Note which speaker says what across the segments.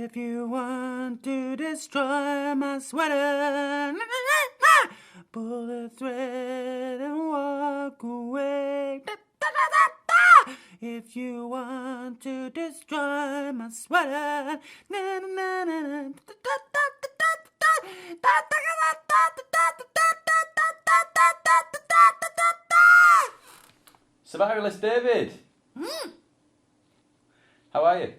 Speaker 1: If you want to destroy my sweater, pull the thread and walk away. If you want to destroy my sweater,
Speaker 2: Survivalist David! How are you?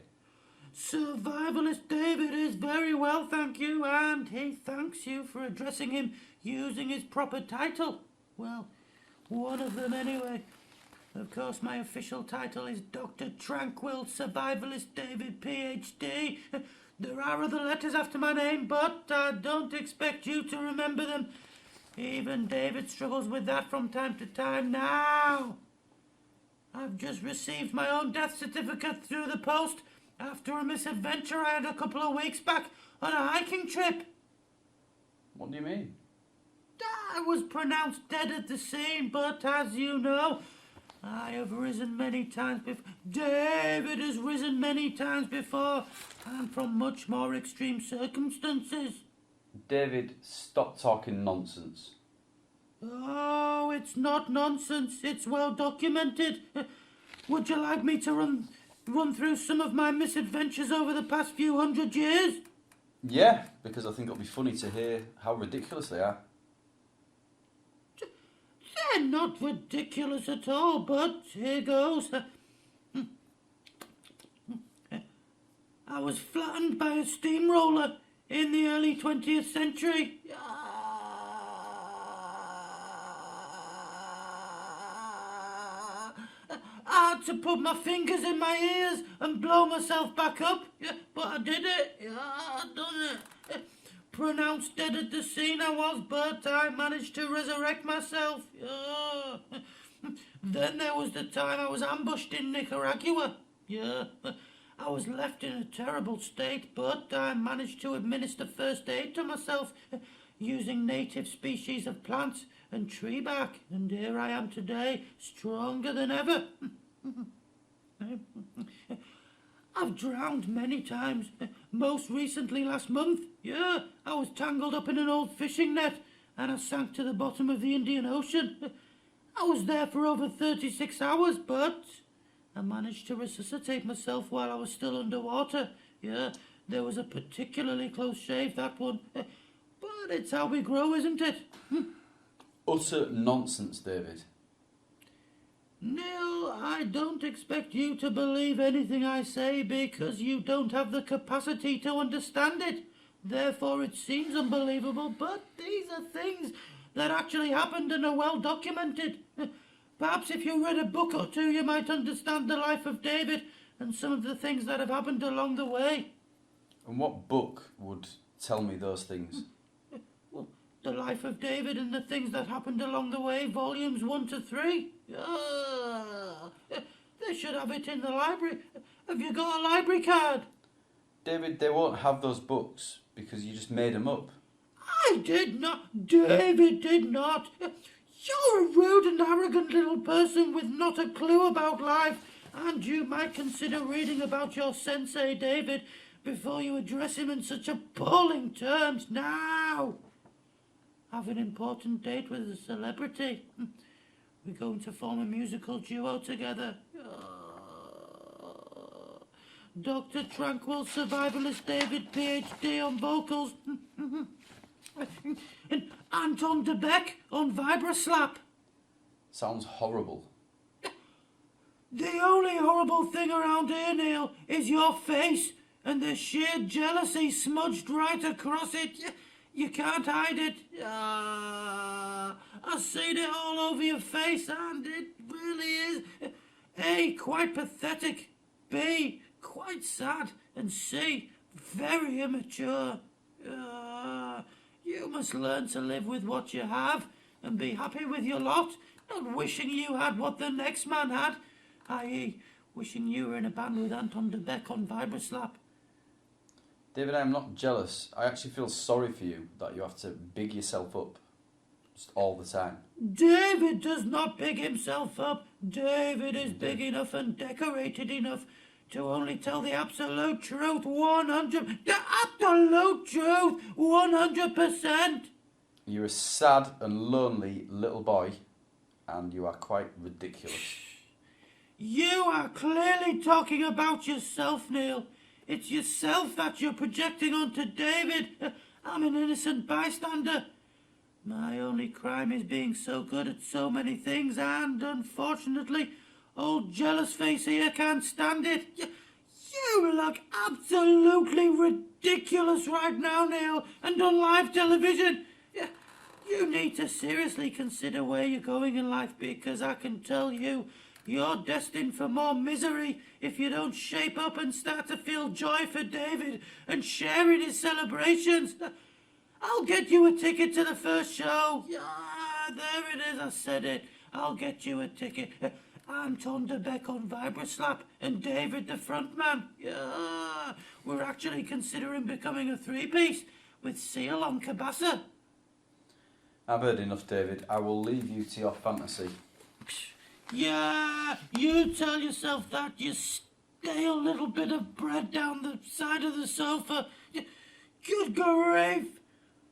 Speaker 1: Survivalist David is very well, thank you, and he thanks you for addressing him using his proper title. Well, one of them anyway. Of course, my official title is Dr. Tranquil Survivalist David, PhD. There are other letters after my name, but I don't expect you to remember them. Even David struggles with that from time to time now. I've just received my own death certificate through the post after a misadventure I had a couple of weeks back on a hiking trip.
Speaker 2: What do you mean?
Speaker 1: I was pronounced dead at the scene, but as you know, I have risen many times before. David has risen many times before, and from much more extreme circumstances.
Speaker 2: David, stop talking nonsense.
Speaker 1: Oh, it's not nonsense. It's well documented. Would you like me to run through some of my misadventures over the past few 100 years?
Speaker 2: Yeah, because I think it'll be funny to hear how ridiculous they are.
Speaker 1: They're not ridiculous at all, but here goes. I was flattened by a steamroller in the early 20th century. I had to put my fingers in my ears and blow myself back up. Yeah, but I did it. Yeah, I done it. Pronounced dead at the scene I was, but I managed to resurrect myself. Yeah. Then there was the time I was ambushed in Nicaragua. Yeah. I was left in a terrible state, but I managed to administer first aid to myself using native species of plants and tree bark, and here I am today, stronger than ever. I've drowned many times, most recently last month. Yeah, I was tangled up in an old fishing net and I sank to the bottom of the Indian Ocean. I was there for over 36 hours, but I managed to resuscitate myself while I was still underwater. Yeah, there was a particularly close shave, that one. But it's how we grow, isn't it?
Speaker 2: Utter nonsense, David.
Speaker 1: Neil, I don't expect you to believe anything I say because you don't have the capacity to understand it. Therefore it seems unbelievable, but these are things that actually happened and are well documented. Perhaps if you read a book or two you might understand the life of David and some of the things that have happened along the way.
Speaker 2: And what book would tell me those things?
Speaker 1: Well, The Life of David and the Things That Happened Along the Way, volumes 1 to 3. They should have it in the library. Have you got a library card?
Speaker 2: David, they won't have those books because you just made them up.
Speaker 1: I did not. David did not. You're a rude and arrogant little person with not a clue about life, and you might consider reading about your sensei, David, before you address him in such appalling terms. Now, I have an important date with a celebrity. We're going to form a musical duo together. Dr. Tranquil Survivalist David, PhD on vocals. And Anton de Beck on Vibraslap.
Speaker 2: Sounds horrible.
Speaker 1: The only horrible thing around here, Neil, is your face and the sheer jealousy smudged right across it. You can't hide it. I've seen it all over your face, and it really is A, quite pathetic, B, quite sad, and C, very immature. You must learn to live with what you have and be happy with your lot, not wishing you had what the next man had, i.e. wishing you were in a band with Anton de Beck on Vibraslap.
Speaker 2: David, I'm not jealous. I actually feel sorry for you that you have to big yourself up just all the time.
Speaker 1: David does not big himself up. David is big enough and decorated enough to only tell the absolute truth 100%.
Speaker 2: You're a sad and lonely little boy, and you are quite ridiculous.
Speaker 1: You are clearly talking about yourself, Neil. It's yourself that you're projecting onto David. I'm an innocent bystander. My only crime is being so good at so many things, and unfortunately, old jealous face here can't stand it. You look absolutely ridiculous right now, Neil, and on live television. You need to seriously consider where you're going in life, because I can tell you, you're destined for more misery if you don't shape up and start to feel joy for David and share in his celebrations. I'll get you a ticket to the first show. Yeah, there it is, I said it. I'll get you a ticket. I'm Tom DeBeck on Vibraslap and David the frontman. Yeah, we're actually considering becoming a three-piece with Seal on Cabasa.
Speaker 2: I've heard enough, David. I will leave you to your fantasy.
Speaker 1: Yeah, you tell yourself that, you stale little bit of bread down the side of the sofa. Good grief!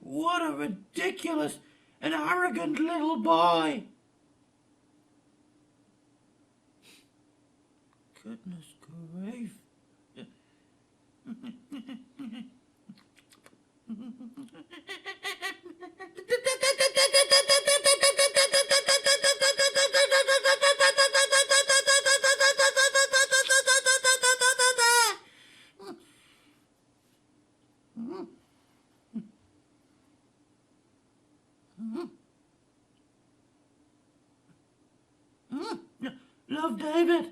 Speaker 1: What a ridiculous and arrogant little boy! Goodness grief. Love, David.